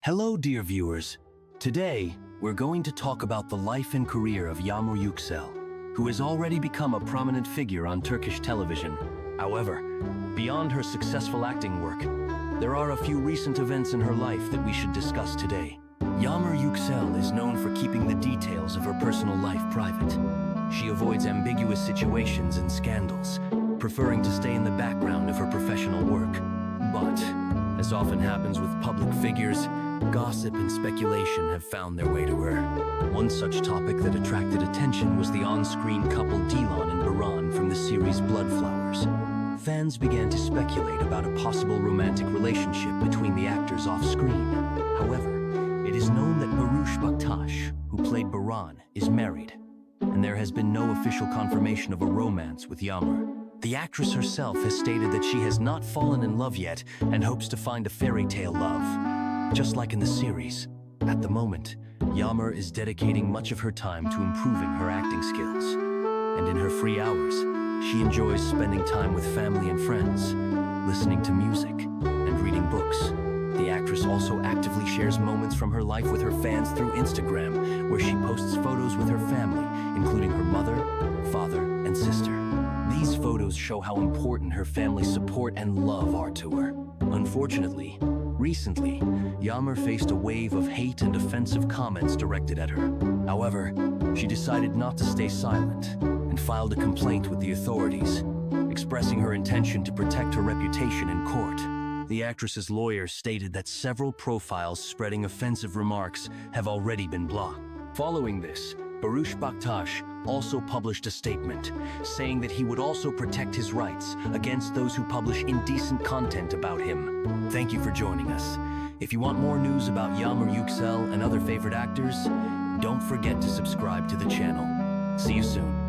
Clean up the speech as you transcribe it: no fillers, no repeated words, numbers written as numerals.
Hello, dear viewers. Today, we're going to talk about the life and career of Yagmur Yuksel, who has already become a prominent figure on Turkish television. However, beyond her successful acting work, there are a few recent events in her life that we should discuss today. Yagmur Yuksel is known for keeping the details of her personal life private. She avoids ambiguous situations and scandals, preferring to stay in the background of her professional work. But, as often happens with public figures, gossip and speculation have found their way to her. One such topic that attracted attention was the on-screen couple Dilan and Baran from the series Bloodflowers. Fans began to speculate about a possible romantic relationship between the actors off-screen. However, it is known that Baktas, who played Baran, is married, and there has been no official confirmation of a romance with Yagmur. The actress herself has stated that she has not fallen in love yet and hopes to find a fairy tale love. Just like in the series, at the moment, Yagmur is dedicating much of her time to improving her acting skills. And in her free hours, she enjoys spending time with family and friends, listening to music, and reading books. The actress also actively shares moments from her life with her fans through Instagram, where she posts photos with her family, including her mother, father, and sister. These photos show how important her family's support and love are to her. Unfortunately, recently, Yagmur faced a wave of hate and offensive comments directed at her. However, she decided not to stay silent and filed a complaint with the authorities, expressing her intention to protect her reputation in court. The actress's lawyer stated that several profiles spreading offensive remarks have already been blocked. Following this, Baktas also published a statement saying that he would also protect his rights against those who publish indecent content about him. Thank you for joining us. If you want more news about Yagmur Yuksel and other favorite actors, don't forget to subscribe to the channel. See you soon.